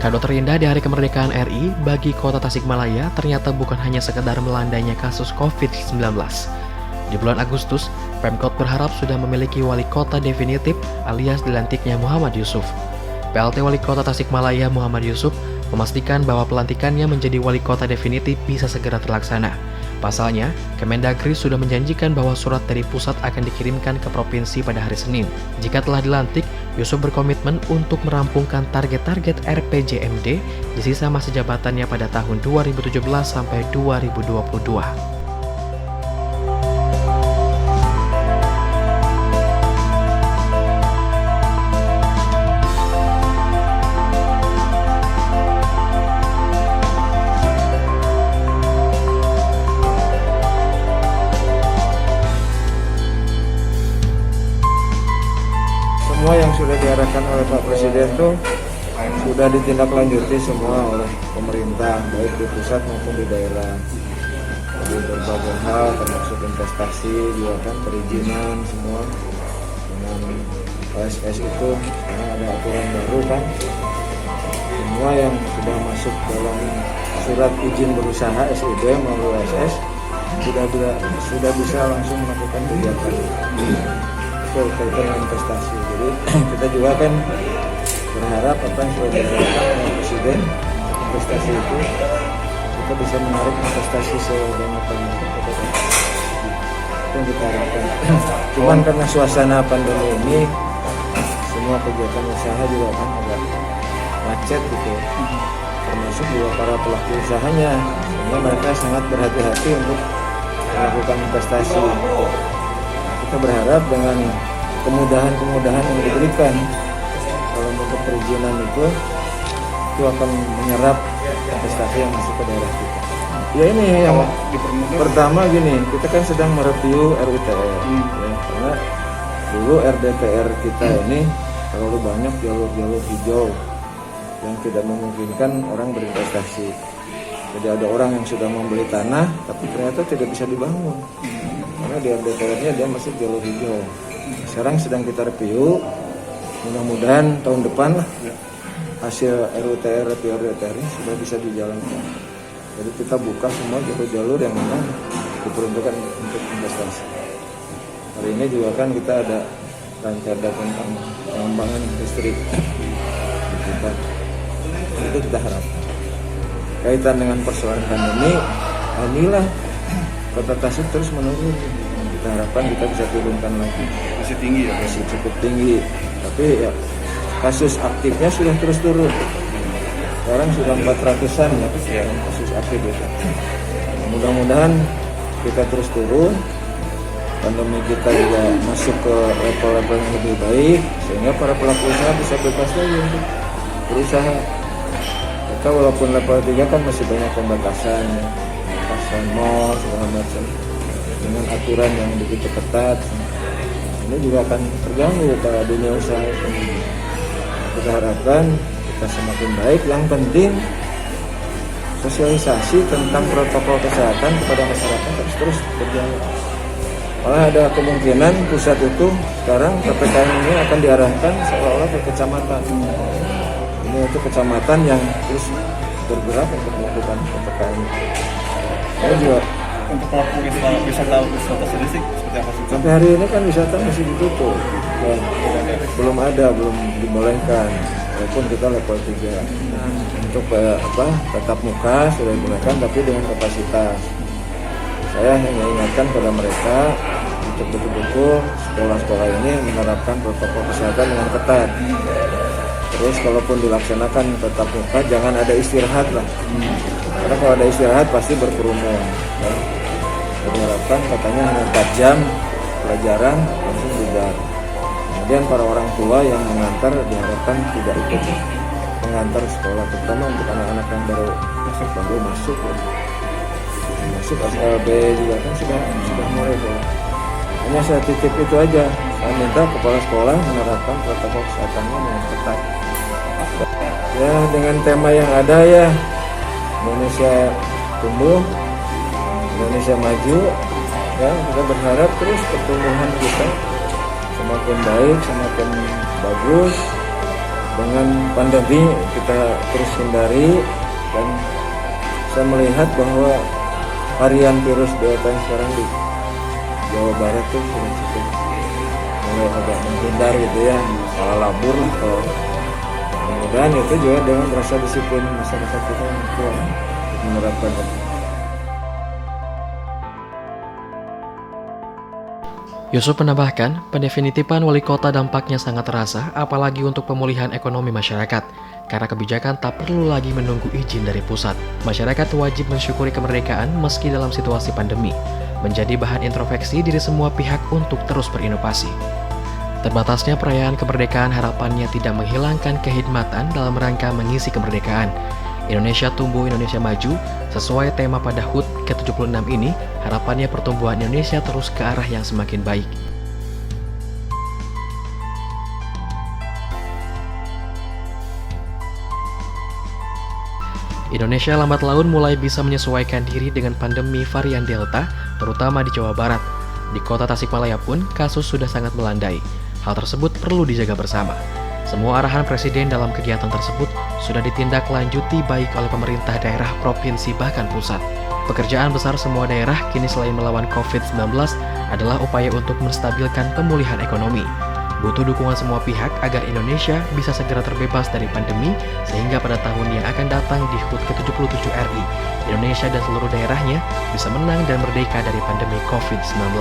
Kado terindah di hari kemerdekaan RI bagi kota Tasikmalaya ternyata bukan hanya sekedar melandainya kasus COVID-19. Di bulan Agustus, Pemkot berharap sudah memiliki wali kota definitif alias dilantiknya Muhammad Yusuf. PLT Wali Kota Tasikmalaya Muhammad Yusuf memastikan bahwa pelantikannya menjadi wali kota definitif bisa segera terlaksana. Pasalnya, Kemendagri sudah menjanjikan bahwa surat dari pusat akan dikirimkan ke provinsi pada hari Senin. Jika telah dilantik, Yusuf berkomitmen untuk merampungkan target-target RPJMD di sisa masa jabatannya pada tahun 2017 sampai 2022. Semua yang sudah diarahkan oleh Pak Presiden itu sudah ditindaklanjuti semua oleh pemerintah, baik di pusat maupun di daerah. Di berbagai hal termasuk investasi juga kan, perizinan semua dengan OSS itu sekarang ada aturan baru kan. Semua yang sudah masuk dalam surat izin berusaha SIB melalui OSS sudah bisa langsung melakukan kegiatan. Kaitan dengan investasi. Jadi kita juga kan berharap apa yang sudah dilakukan oleh Presiden investasi itu kita bisa menarik investasi sebanyak-banyaknya. Itu yang kita harapkan. Cuman karena suasana pandemi ini semua kegiatan usaha juga kan agak macet gitu. Termasuk juga para pelaku usahanya, sehingga mereka sangat berhati-hati untuk melakukan investasi. Kita berharap dengan kemudahan-kemudahan yang diberikan dalam bentuk perizinan itu akan menyerap investasi yang masuk ke daerah kita. Ya ini yang pertama gini, kita kan sedang mereview RUTR, ya, karena dulu RDTR kita ini terlalu banyak jalur-jalur hijau yang tidak memungkinkan orang berinvestasi. Jadi ada orang yang sudah membeli tanah tapi ternyata tidak bisa dibangun. Karena di RDTR-nya dia masih jalur hijau. Sekarang sedang kita review, mudah-mudahan tahun depan hasil RUTR RDTR-nya sudah bisa dijalankan. Jadi kita buka semua jalur-jalur yang memang diperuntukkan untuk investasi. Hari ini juga kan kita ada rancada tentang pengembangan listrik di kita. Itu kita harapkan. Kaitan dengan persoalan pandemi, alhamdulillah Kota Tasik terus menurun. Kita harapkan kita bisa turunkan lagi. Masih tinggi ya? Masih cukup tinggi. Tapi ya kasus aktifnya sudah terus turun. Sekarang sudah 400-an ya kasus aktif itu. Mudah-mudahan kita terus turun. Pandemi kita juga masuk ke level-level yang lebih baik sehingga para pelaku usaha bisa bebas lagi untuk berusaha. Kita walaupun level 3 kan masih banyak pembatasan mall segala macam dengan aturan yang begitu ketat, ini juga akan terganggu pada dunia usaha itu. Kita harapkan kita semakin baik. Yang penting sosialisasi tentang protokol kesehatan kepada masyarakat terus berjalan. Malah ada kemungkinan pusat itu sekarang PPKM ini akan diarahkan seolah-olah ke kecamatan. Ini untuk kecamatan yang terus bergerak untuk melakukan PPKM. Saya juga untuk pelaku wisata sendiri sih seperti apa sih? Sampai hari ini kan wisata masih ditutup, belum dibolehkan, walaupun kita level 3. Untuk tatap muka sudah digunakan tapi dengan kapasitas. Saya hanya ingatkan pada mereka untuk betul-betul sekolah-sekolah ini menerapkan protokol kesehatan dengan ketat. Terus kalaupun dilaksanakan tatap muka jangan ada istirahat lah. Karena kalau ada istirahat pasti berkerumun. Jadi harapkan katanya hanya 4 jam pelajaran langsung bubar. Kemudian para orang tua yang mengantar diharapkan tidak ikut mengantar sekolah, terutama untuk anak-anak yang baru masuk SLB juga kan sudah mulai tuh. Hanya saya titip itu aja. Saya minta kepala sekolah menerapkan protokol kesehatannya dengan ketat. Ya dengan tema yang ada ya, Indonesia tumbuh, Indonesia maju, ya kita berharap terus pertumbuhan kita semakin baik, semakin bagus, dengan pandemi kita terus hindari, dan saya melihat bahwa varian virus Delta yang sekarang di Jawa Barat tuh sudah cukup mulai agak menghindar gitu ya, salah labur lah kalau. Mudah-mudahan itu juga dengan rasa disiplin masyarakat kita yang kuat untuk menerapkan. Yusuf menambahkan, pendefinitipan wali kota dampaknya sangat terasa, apalagi untuk pemulihan ekonomi masyarakat. Karena kebijakan tak perlu lagi menunggu izin dari pusat. Masyarakat wajib mensyukuri kemerdekaan meski dalam situasi pandemi, menjadi bahan introspeksi diri semua pihak untuk terus berinovasi. Terbatasnya perayaan kemerdekaan harapannya tidak menghilangkan kehidmatan dalam rangka mengisi kemerdekaan. Indonesia tumbuh, Indonesia maju. Sesuai tema pada HUT ke-76 ini, harapannya pertumbuhan Indonesia terus ke arah yang semakin baik. Indonesia lambat laun mulai bisa menyesuaikan diri dengan pandemi varian Delta, terutama di Jawa Barat. Di kota Tasikmalaya pun, kasus sudah sangat melandai. Hal tersebut perlu dijaga bersama. Semua arahan Presiden dalam kegiatan tersebut sudah ditindaklanjuti baik oleh pemerintah daerah, provinsi, bahkan pusat. Pekerjaan besar semua daerah kini selain melawan COVID-19 adalah upaya untuk menstabilkan pemulihan ekonomi. Butuh dukungan semua pihak agar Indonesia bisa segera terbebas dari pandemi, sehingga pada tahun yang akan datang di HUT ke-77 RI, Indonesia dan seluruh daerahnya bisa menang dan merdeka dari pandemi COVID-19.